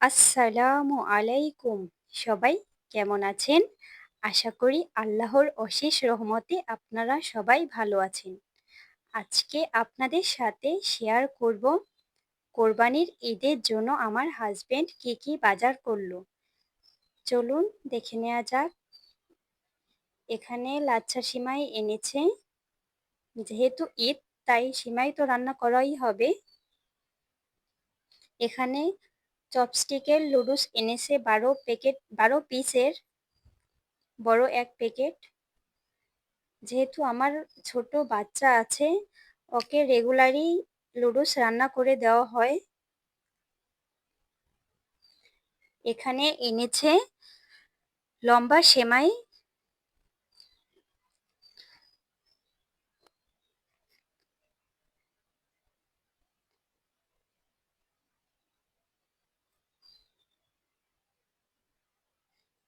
আসসালামু আলাইকুম। সবাই কেমন আছেন? আশা করি আল্লাহর অশেষ রহমতে আপনারা সবাই ভালো আছেন। আজকে আপনাদের সাথে শেয়ার করব কোরবানির ঈদের জন্য আমার হাসব্যান্ড কি বাজার করলো। চলুন দেখে নেওয়া যাক। এখানে লাচ্ছা সিমাই এনেছে। যেহেতু ঈদ তাই সিমাই তো রান্না করাই হবে। এখানে চপস্টিকের নুডলস এনেছে 12 পিসের বড় এক প্যাকেট। যেহেতু আমার ছোট বাচ্চা আছে, ওকে রেগুলারই নুডলস রান্না করে দেওয়া হয়। এখানে এনেছে লম্বা সেমাই।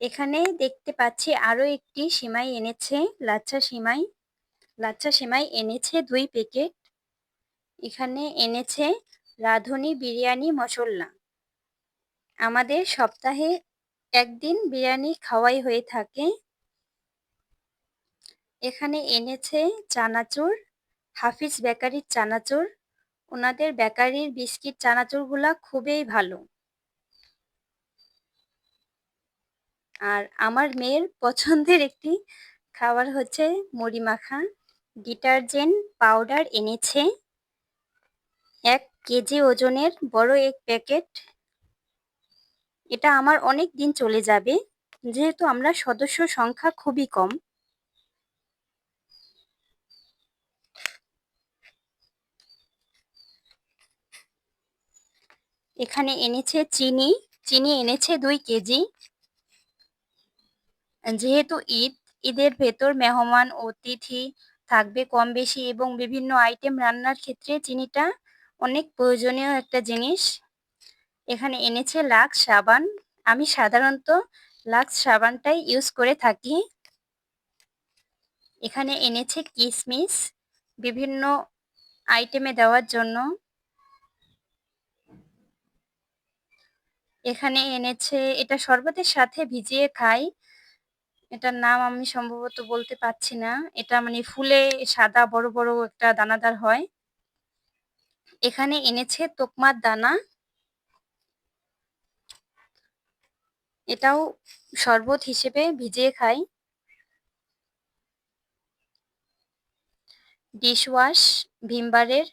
এখানে দেখতে পাচ্ছি আরো একটি সেমাই এনেছে, লাচ্ছা সেমাই। লাচ্ছা সেমাই এনেছে 2 প্যাকেট। এখানে এনেছে রাঁধুনি বিরিয়ানি মশলা। আমাদের সপ্তাহে একদিন বিরিয়ানি খাওয়াই হয়ে থাকে। এখানে এনেছে চানাচুর, হাফিজ বেকারির চানাচুর। ওনাদের বেকারির বিস্কিট চানাচুরগুলা খুবই ভালো। আর আমার মেয়ের পছন্দের একটি খাবার হচ্ছে মুড়ি মাখা। ডিটারজেন্ট পাউডার এনেছে 1 কেজি ওজনের বড় এক প্যাকেট। এটা আমার অনেক দিন চলে যাবে, যেহেতু আমরা সদস্য সংখ্যা খুবই কম। এখানে এনেছে চিনি। চিনি এনেছে 2 কেজি। যেহেতু ঈদের ভেতর মেহমান অতিথি থাকবে কম বেশি, এবং বিভিন্ন আইটেম রান্নার ক্ষেত্রে চিনিটা অনেক প্রয়োজনীয় একটা জিনিস। এখানে এনেছে লাক্স সাবান। আমি সাধারণত লাক্স সাবানটাই ইউজ করে থাকি। এখানে এনেছে কিশমিশ বিভিন্ন আইটেমে দেওয়ার জন্য। এখানে এনেছে, এটা শরবতের সাথে ভিজিয়ে খাই। এটার নাম আমি সম্ভবত বলতে পারছি না। এটা মানে ফুলে সাদা বড় বড় একটা দানাদার হয়। এখানে এনেছে তোকমার দানা। এটাও শরবত হিসেবে ভিজিয়ে খাই। ডিশওয়াশ ভিমবারের।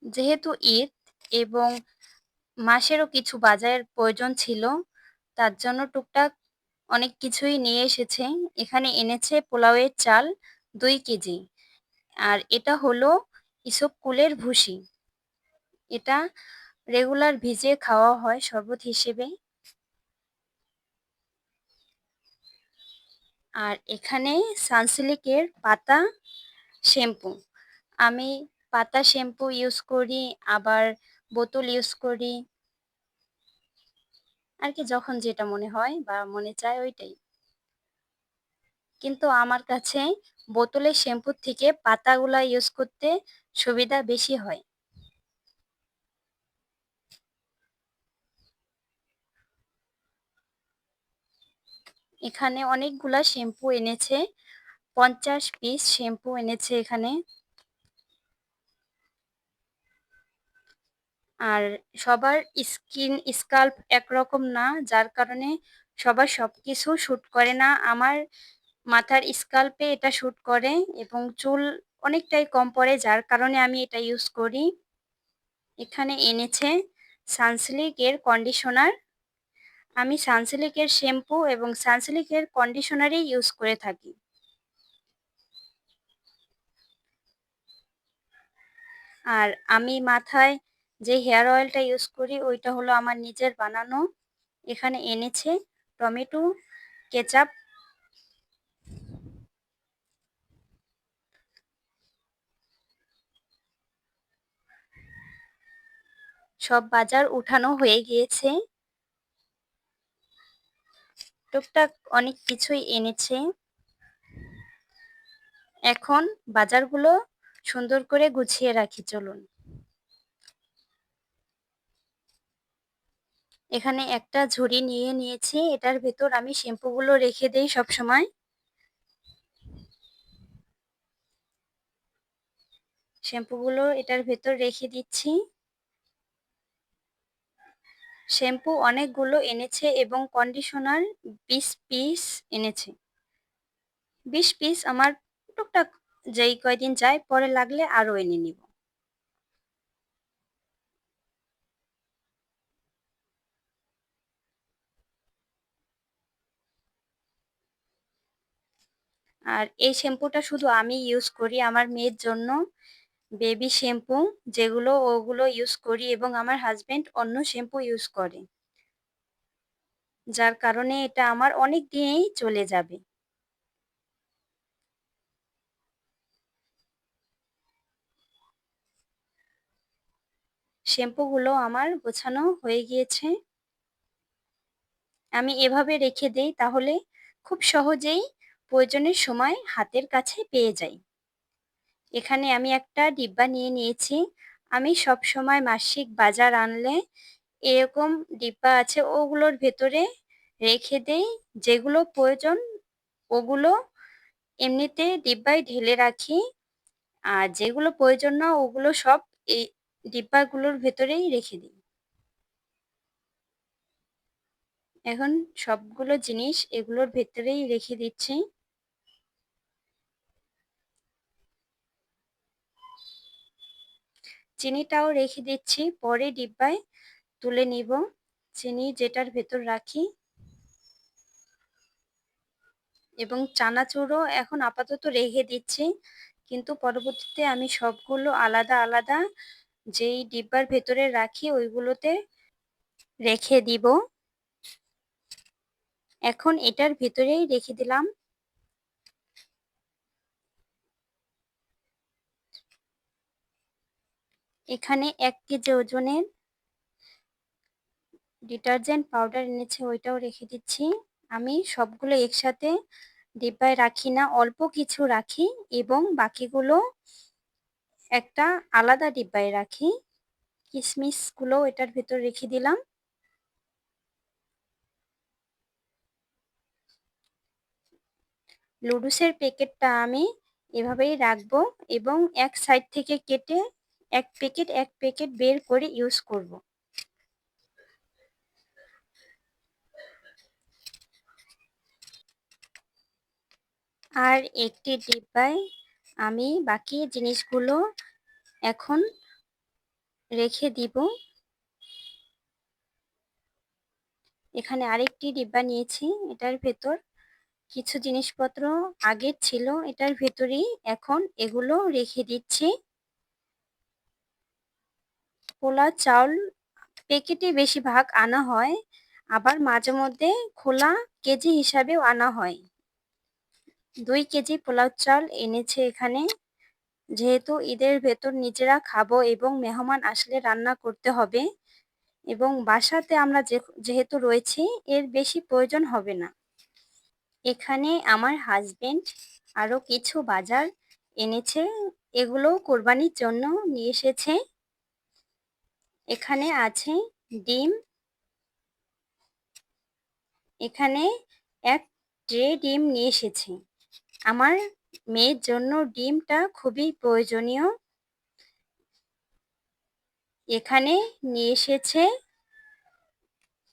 যেহেতু ঈদ এবং মাসেরও কিছু বাজারের প্রয়োজন ছিল, তার জন্য টুকটাক অনেক কিছুই নিয়ে এসেছে। এখানে এনেছে পোলাওয়ের চাল 2 কেজি। আর এটা হলো ইসবগুলের ভুসি। এটা রেগুলার ভিজিয়ে খাওয়া হয় শরবত হিসেবে। আর এখানে সানসিল্কের পাতা শ্যাম্পু। আমি পাতা শ্যাম্পু ইউজ করি, আবার বোতল ইউজ করি। আর কি যখন যেটা মনে হয় বা মনে চায় ওইটাই। কিন্তু আমার কাছে বোতলের শ্যাম্পুর থেকে পাতাগুলা ইউজ করতে সুবিধা বেশি হয়। এখানে অনেকগুলা শ্যাম্পু এনেছে, 50 পিস শ্যাম্পু এনেছে এখানে। আর সবার স্কাল্প একরকম না, যার কারণে সবার সবকিছু শুট করে না। আমার মাথার স্কাল্পে এটা শুট করে এবং চুল অনেকটাই কম পড়ে, যার কারণে আমি এটা ইউজ করি। এখানে এনেছে সানসিল্কের কন্ডিশনার। আমি সানসিল্কের শ্যাম্পু এবং সানসিল্কের কন্ডিশনারই ইউজ করে থাকি। আর আমি মাথায় যে হেয়ার অয়েলটা ইউজ করি ওইটা হলো আমার নিজের বানানো। এখানে এনেছে টমেটো কেচাপ। সব বাজার উঠানো হয়ে গিয়েছে। টুকটাক অনেক কিছুই এনেছে। এখন বাজারগুলো সুন্দর করে গুছিয়ে রাখি, চলুন। এখানে একটা ঝুড়ি নিয়ে নিয়েছি, এটার ভেতর আমি শ্যাম্পুগুলো রেখে দেই সব সময়। শ্যাম্পুগুলো এটার ভেতর রেখে দিচ্ছি। শ্যাম্পু অনেকগুলো এনেছে এবং কন্ডিশনার 20 পিস এনেছে। 20 পিস আমার টুকটাক যেই কয়দিন যায়, পরে লাগলে আরো এনে নিব। আর এই শ্যাম্পুটা শুধু আমি ইউজ করি আমার মেয়ের জন্য। বেবি শ্যাম্পু যেগুলো, ওগুলো ইউজ করি এবং আমার হাজবেন্ড অন্য শ্যাম্পু ইউজ করে, যার কারণে এটা আমার অনেক দিনেই চলে যাবে। শ্যাম্পুগুলো আমার গোছানো হয়ে গিয়েছে। আমি এভাবে রেখে দেই, তাহলে খুব সহজেই প্রয়োজনের সময় হাতের কাছে পেয়ে যাই। এখানে আমি একটা ডিব্বা নিয়ে নিয়েছি। আমি সবসময় মাসিক বাজার আনলে এরকম ডিব্বা আছে, ওগুলোর ভেতরে রেখে দেই। যেগুলো প্রয়োজন ওগুলো এমনিতে ডিব্বায় ঢেলে রাখি, আর যেগুলো প্রয়োজন না ওগুলো সব এই ডিব্বাগুলোর ভেতরেই রেখে দিই। এখন সবগুলো জিনিস এগুলোর ভেতরেই রেখে দিচ্ছি। চিনিটাও রেখে দিচ্ছি, পরে ডিব্বায় তুলে নিব। চিনি যেটার ভেতর রাখি, এবং চানাচুরও এখন আপাতত রেখে দিচ্ছি, কিন্তু পরবর্তীতে আমি সবগুলো আলাদা আলাদা যেই ডিব্বার ভেতরে রাখি ওইগুলোতে রেখে দিব। এখন এটার ভেতরেই রেখে দিলাম। এখানে 1 কেজি ওজনের ডিটারজেন্ট পাউডার এনেছে, ওইটাও রেখে দিচ্ছি। আমি সবগুলো একসাথে ডিব্বায় রাখি না, অল্প কিছু রাখি এবং বাকিগুলো একটা আলাদা ডিব্বায় রাখি। কিশমিশগুলো এটার ভেতর রেখে দিলাম। লুডুসের প্যাকেটটা আমি এভাবেই রাখবো এবং এক সাইড থেকে কেটে এক প্যাকেট বের করে ইউজ করব। আর একটি ডিব্বায় আমি বাকি জিনিসগুলো এখন রেখে দিব। এখানে আরেকটি ডিব্বা নিয়েছি, এটার ভেতর কিছু জিনিসপত্র আগের ছিল, এটার ভেতরেই এখন এগুলো রেখে দিচ্ছি। পোলা চাউল প্যাকেটে বেশিরভাগ আনা হয়, আবার মাঝে মধ্যে খোলা কেজি হিসাবেও আনা হয়। 2 কেজি পোলাও চাল এনেছে এখানে, যেহেতু ঈদের ভেতর নিজেরা খাবো এবং মেহমান আসলে রান্না করতে হবে, এবং বাসাতে আমরা যেহেতু রয়েছি এর বেশি প্রয়োজন হবে না। এখানে আমার হাজবেন্ড আরো কিছু বাজার এনেছে, এগুলো কোরবানির জন্য নিয়ে এসেছে। এখানে আছে ডিম, এখানে এক ট্রে ডিম নিয়ে এসেছে। আমার মেয়ের জন্য ডিমটা খুবই প্রয়োজনীয়। এখানে নিয়ে এসেছে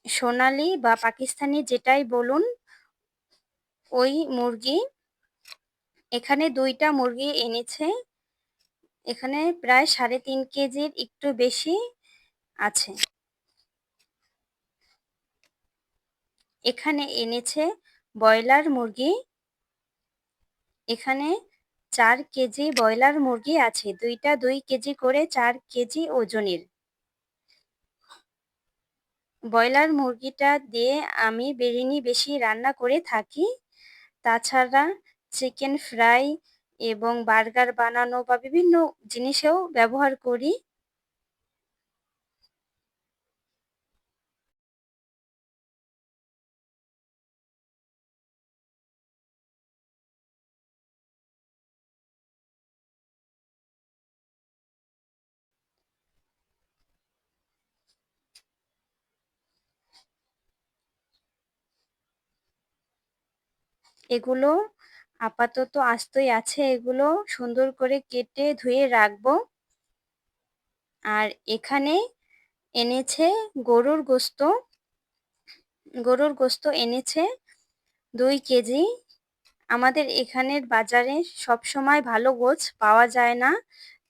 সোনালি বা পাকিস্তানি যেটাই বলুন, ওই মুরগি। এখানে 2টা মুরগি এনেছে, এখানে প্রায় 3.5 কেজির একটু বেশি আছে। এখানে এনেছে ব্রয়লার মুরগি, এখানে 4 কেজি ব্রয়লার মুরগি আছে, 2টা 2 কেজি করে 4 কেজি ওজনের। ব্রয়লার মুরগিটা দিয়ে আমি বিরিয়ানি বেশি রান্না করে থাকি, তাছাড়া চিকেন ফ্রাই এবং বার্গার বানানো বা বিভিন্ন জিনিসেও ব্যবহার করি। এগুলো আপাতত আস্তই আছে, এগুলো সুন্দর করে কেটে ধুয়ে রাখবো। আর এখানে এনেছে গরুর গোস্ত। গরুর গোস্ত এনেছে 2 কেজি। আমাদের এখানের বাজারে সবসময় ভালো গোছ পাওয়া যায় না।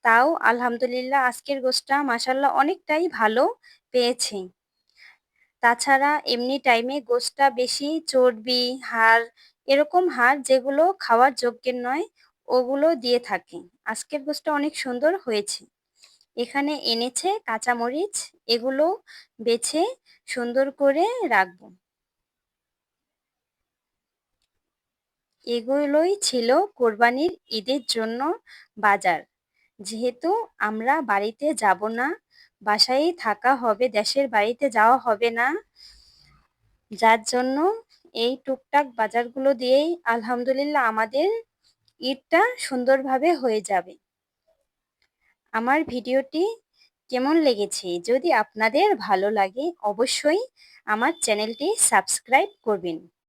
তাও আলহামদুলিল্লাহ আজকের গোছটা মাশাআল্লাহ অনেকটাই ভালো পেয়েছি। তাছাড়া এমনি টাইমে গোছটা বেশি চর্বি, হাড়, এরকম হাড় যেগুলো খাওয়ার যোগ্যের নয়, ওগুলো দিয়ে থাকে। আজকের গোছটা অনেক সুন্দর হয়েছে। এখানে এনেছে কাঁচামরিচ, এগুলো বেছে সুন্দর করে রাখবো। এগুলোই ছিল কোরবানির ঈদের জন্য বাজার। যেহেতু আমরা বাড়িতে যাব না, বাসায়ই থাকা হবে, দেশের বাড়িতে যাওয়া হবে না, যার জন্য এই টুকটাক বাজারগুলো দিয়েই আলহামদুলিল্লাহ আমাদের ঈদটা সুন্দরভাবে হয়ে যাবে। আমার ভিডিওটি কেমন লেগেছে? যদি আপনাদের ভালো লাগে অবশ্যই আমার চ্যানেলটি সাবস্ক্রাইব করবেন।